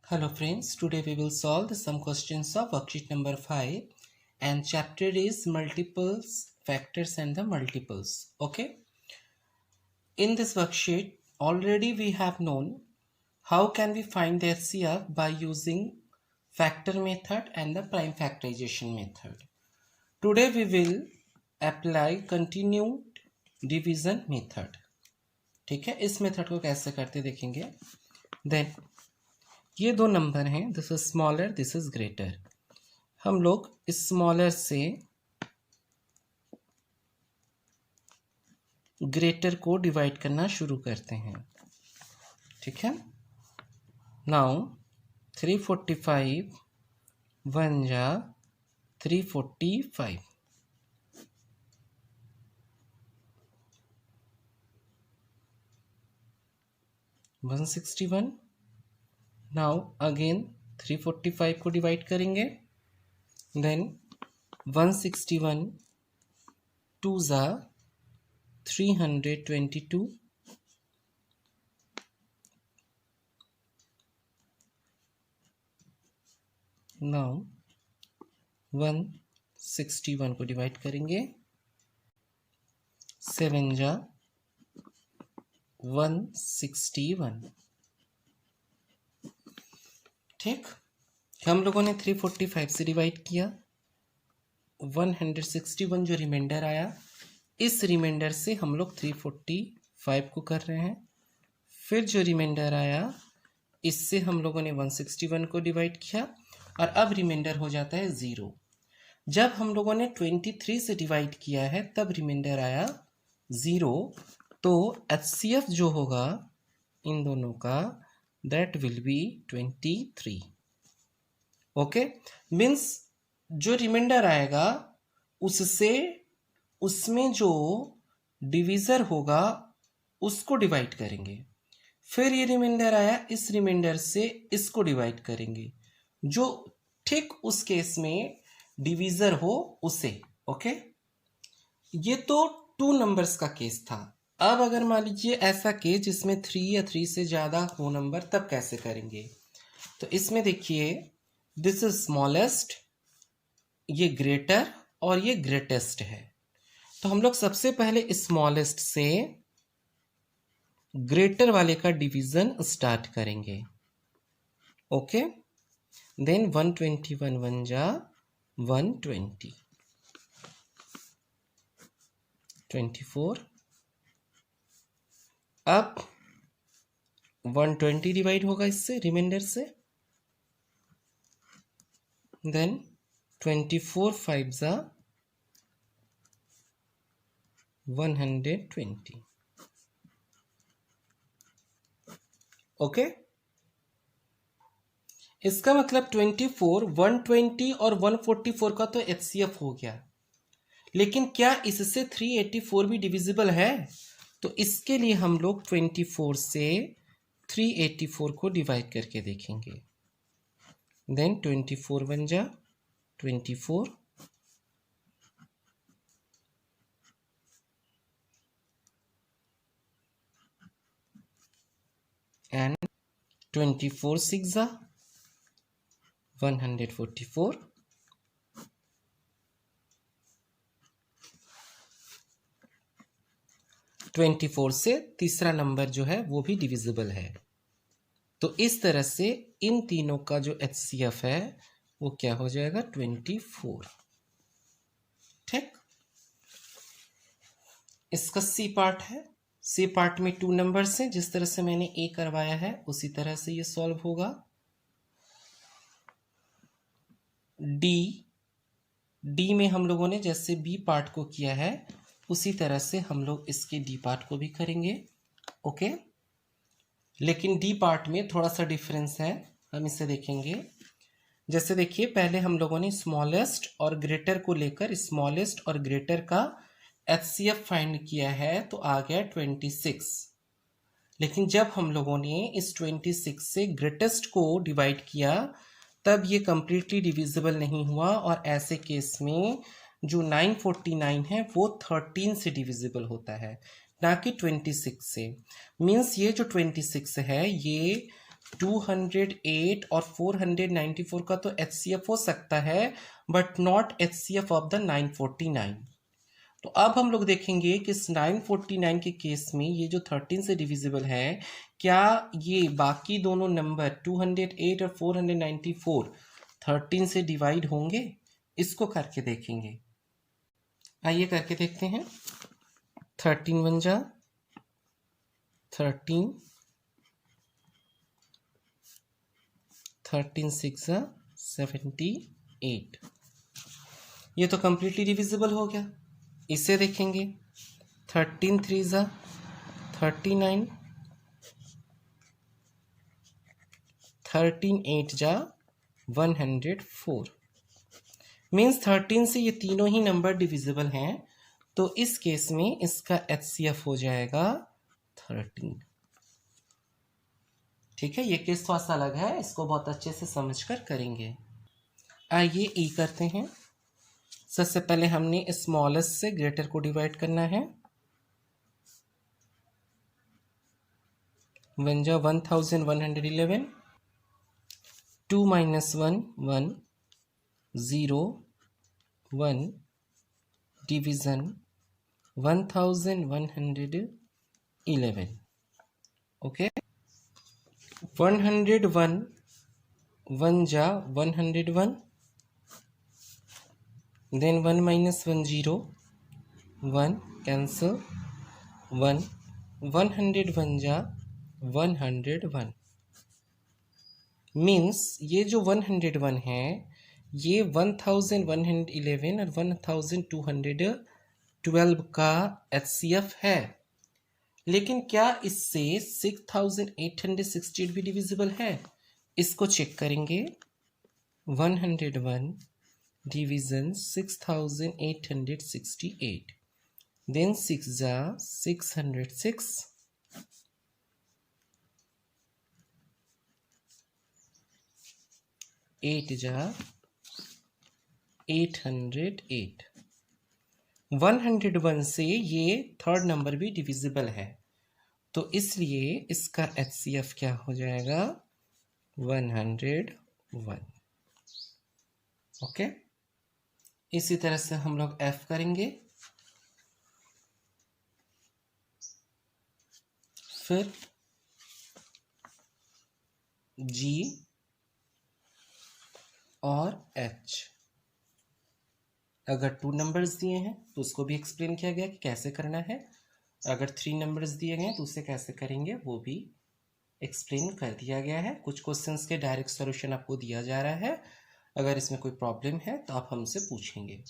Hello friends, today we will solve some questions of worksheet number 5 and chapter is multiples, factors and the multiples. Okay. In this worksheet, already we have known how can we find the HCF by using factor method and the prime factorization method. Today we will apply continued division method. ठीक है, इस method को कैसे करते देखेंगे. Then ये दो number हैं, this is smaller, this is greater. हम लोग स्मॉलर से ग्रेटर को डिवाइड करना शुरू करते हैं. ठीक है. नाउ 345 वन जा 345. वन 61. नाउ अगेन 345 को डिवाइड करेंगे. देन 161 टू ज़ा 322. नाउ 161 को डिवाइड करेंगे. 7 जा 161. ठीक. हम लोगों ने 345 से डिवाइड किया. 161 जो रिमाइंडर आया, इस रिमाइंडर से हम लोग 345 को कर रहे हैं. फिर जो रिमाइंडर आया, इससे हम लोगों ने 161 को डिवाइड किया और अब रिमाइंडर हो जाता है 0. जब हम लोगों ने 23 से डिवाइड किया है तब रिमाइंडर आया 0. तो HCF जो होगा इन दोनों का, that will be 23. Okay. Means जो रिमाइंडर आएगा उससे उसमें जो डिविजर होगा उसको डिवाइड करेंगे. फिर ये रिमाइंडर आया, इस रिमाइंडर से इसको डिवाइड करेंगे, जो ठीक उस केस में डिविजर हो उसे. ओके. ये तो 2 नंबर्स का केस था. अब अगर मान लीजिए ऐसा केस जिसमें 3 या 3 से ज़्यादा हो नंबर, तब कैसे करेंगे. तो इसमें देखिए, दिस इज स्मॉलेस्ट, ये ग्रेटर और ये ग्रेटेस्ट है. तो हम लोग सबसे पहले स्मॉलेस्ट से ग्रेटर वाले का डिवीजन स्टार्ट करेंगे. ओके. देन 121 वन जा 120. 24. अब 120 डिवाइड होगा इससे, रिमाइंडर से. देन 24 5 जा 120. ओके. इसका मतलब 24, 120 और 144 का तो HCF हो गया. लेकिन क्या इससे 384 भी डिविजिबल है? तो इसके लिए हम लोग 24 से 384 को डिवाइड करके देखेंगे. देन 24 बन जा 24. एंड 24 6 जा 144. ट्वेंटी 24 से तीसरा नंबर जो है वो भी डिविजिबल है. तो इस तरह से इन तीनों का जो HCF है वो क्या हो जाएगा, 24. ठीक. इसका C पार्ट है. C पार्ट में 2 नंबर्स हैं. जिस तरह से मैंने A करवाया है उसी तरह से ये सॉल्व होगा. D में हम लोगों ने जैसे B पार्ट को किया है उसी तरह से हम लोग इसके D पार्ट को भी करेंगे. ओके. लेकिन D पार्ट में थोड़ा सा डिफरेंस है, हम इसे देखेंगे. जैसे देखिए, पहले हम लोगों ने स्मॉलेस्ट और ग्रेटर को लेकर स्मॉलेस्ट और ग्रेटर का HCF फाइंड किया है, तो आ गया 26. लेकिन जब हम लोगों ने इस 26 से ग्रेटेस्ट को डिवाइड किया तब ये कंप्लीटली डिविजिबल नहीं हुआ, और ऐसे केस में जो 949 है वो 13 से डिविजिबल होता है, ना कि 26 से. मीन्स ये जो 26 है ये 208 और 494 का तो HCF हो सकता है, but not HCF of the 949। तो अब हम लोग देखेंगे कि इस 949 के केस में ये जो 13 से डिविजिबल है, क्या ये बाकी दोनों नंबर 208 और 494 13 से डिवाइड होंगे? इसको करके देखेंगे। आइए करके देखते हैं। 13 1 जा 13, 13 6 जा 78। ये तो कंप्लीटली डिविजिबल हो गया। इसे देखेंगे। 13 3 जा 39, 13 8 जा 104। मीन्स 13 से ये तीनों ही नंबर डिविजिबल हैं, तो इस केस में इसका HCF हो जाएगा 13। ठीक है, ये केस थोड़ा सा अलग है, इसको बहुत अच्छे से समझकर करेंगे। आइए ई करते हैं। सबसे पहले हमने स्मॉलेस्ट से ग्रेटर को डिवाइड करना है। 1 जा 1111, 2 minus 1 1, 0 1, डिवीजन 1111। ओके, 101 1 जा 101, then 1 minus 1 0 1, cancel 1, 101 जा 101। मीन्स ये जो 101 है ये 1111 और 1212 का HCF है। लेकिन क्या इससे 6868 भी डिविजिबल है? इसको चेक करेंगे। 101 डिवीजन 6868, देन 6 जा 606, 8 जा 808। 101 से ये थर्ड नंबर भी डिविजिबल है, तो इसलिए इसका HCF क्या हो जाएगा? 101। ओके, इसी तरह से हम लोग F करेंगे। फिर G और H। अगर 2 नंबर्स दिए हैं तो उसको भी एक्सप्लेन किया गया कि कैसे करना है। अगर 3 नंबर्स दिए गए तो उसे कैसे करेंगे वो भी एक्सप्लेन कर दिया गया है। कुछ क्वेश्चंस के डायरेक्ट सॉल्यूशन आपको दिया जा रहा है। अगर इसमें कोई प्रॉब्लम है तो आप हमसे पूछेंगे।